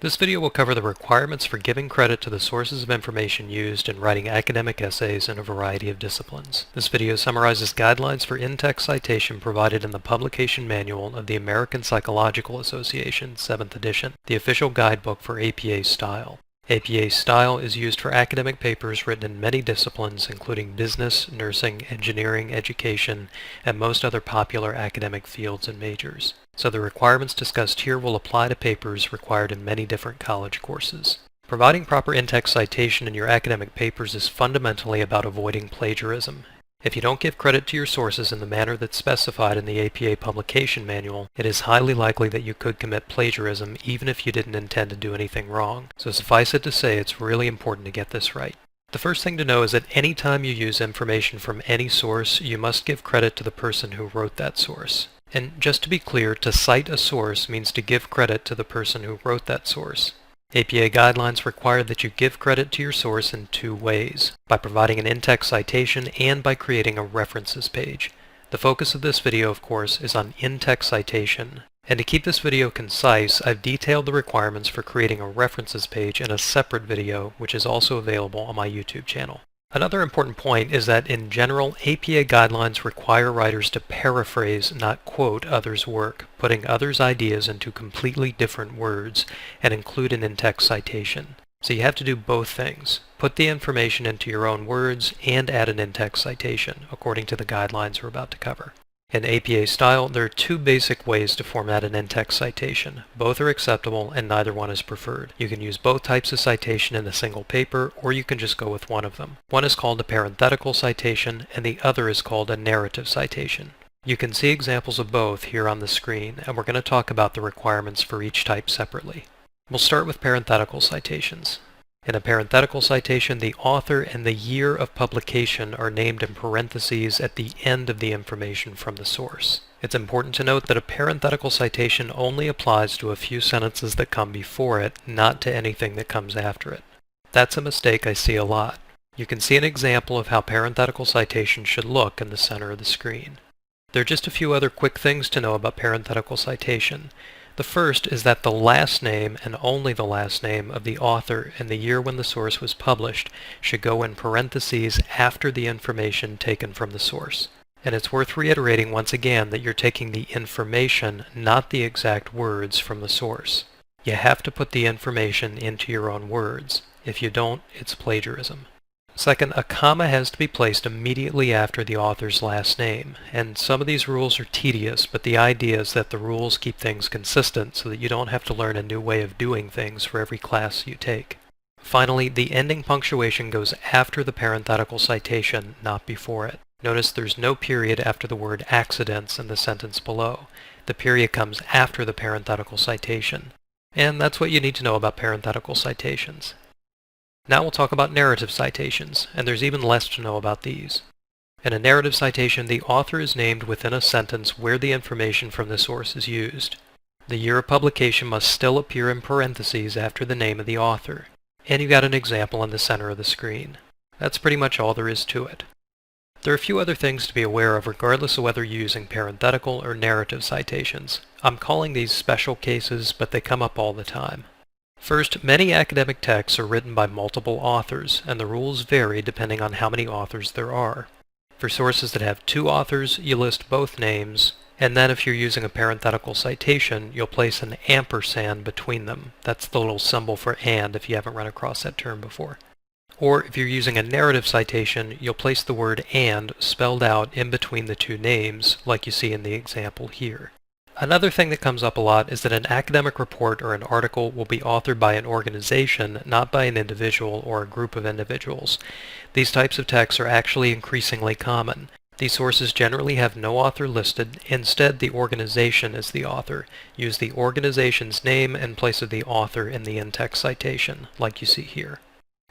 This video will cover the requirements for giving credit to the sources of information used in writing academic essays in a variety of disciplines. This video summarizes guidelines for in-text citation provided in the Publication Manual of the American Psychological Association, 7th edition, the official guidebook for APA style. APA style is used for academic papers written in many disciplines, including business, nursing, engineering, education, and most other popular academic fields and majors. So the requirements discussed here will apply to papers required in many different college courses. Providing proper in-text citation in your academic papers is fundamentally about avoiding plagiarism. If you don't give credit to your sources in the manner that's specified in the APA Publication Manual, it is highly likely that you could commit plagiarism even if you didn't intend to do anything wrong. So suffice it to say, it's really important to get this right. The first thing to know is that any time you use information from any source, you must give credit to the person who wrote that source. And just to be clear, to cite a source means to give credit to the person who wrote that source. APA guidelines require that you give credit to your source in two ways, by providing an in-text citation and by creating a references page. The focus of this video, of course, is on in-text citation. And to keep this video concise, I've detailed the requirements for creating a references page in a separate video, which is also available on my YouTube channel. Another important point is that in general, APA guidelines require writers to paraphrase, not quote, others' work, putting others' ideas into completely different words, and include an in-text citation. So you have to do both things. Put the information into your own words and add an in-text citation, according to the guidelines we're about to cover. In APA style, there are two basic ways to format an in-text citation. Both are acceptable and neither one is preferred. You can use both types of citation in a single paper, or you can just go with one of them. One is called a parenthetical citation, and the other is called a narrative citation. You can see examples of both here on the screen, and we're going to talk about the requirements for each type separately. We'll start with parenthetical citations. In a parenthetical citation, the author and the year of publication are named in parentheses at the end of the information from the source. It's important to note that a parenthetical citation only applies to a few sentences that come before it, not to anything that comes after it. That's a mistake I see a lot. You can see an example of how parenthetical citation should look in the center of the screen. There are just a few other quick things to know about parenthetical citation. The first is that the last name, and only the last name, of the author and the year when the source was published should go in parentheses after the information taken from the source. And it's worth reiterating once again that you're taking the information, not the exact words, from the source. You have to put the information into your own words. If you don't, it's plagiarism. Second, a comma has to be placed immediately after the author's last name, and some of these rules are tedious, but the idea is that the rules keep things consistent so that you don't have to learn a new way of doing things for every class you take. Finally, the ending punctuation goes after the parenthetical citation, not before it. Notice there's no period after the word accidents in the sentence below. The period comes after the parenthetical citation. And that's what you need to know about parenthetical citations. Now we'll talk about narrative citations, and there's even less to know about these. In a narrative citation, the author is named within a sentence where the information from the source is used. The year of publication must still appear in parentheses after the name of the author. And you've got an example in the center of the screen. That's pretty much all there is to it. There are a few other things to be aware of regardless of whether you're using parenthetical or narrative citations. I'm calling these special cases, but they come up all the time. First, many academic texts are written by multiple authors, and the rules vary depending on how many authors there are. For sources that have two authors, you list both names, and then if you're using a parenthetical citation, you'll place an ampersand between them. That's the little symbol for and if you haven't run across that term before. Or if you're using a narrative citation, you'll place the word and spelled out in between the two names, like you see in the example here. Another thing that comes up a lot is that an academic report or an article will be authored by an organization, not by an individual or a group of individuals. These types of texts are actually increasingly common. These sources generally have no author listed. Instead, the organization is the author. Use the organization's name in place of the author in the in-text citation, like you see here.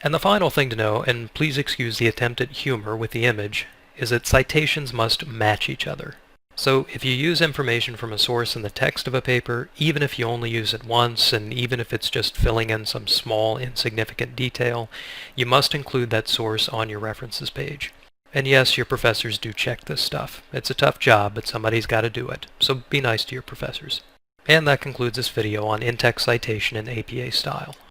And the final thing to know, and please excuse the attempt at humor with the image, is that citations must match each other. So if you use information from a source in the text of a paper, even if you only use it once, and even if it's just filling in some small, insignificant detail, you must include that source on your references page. And yes, your professors do check this stuff. It's a tough job, but somebody's got to do it, so be nice to your professors. And that concludes this video on in-text citation in APA style.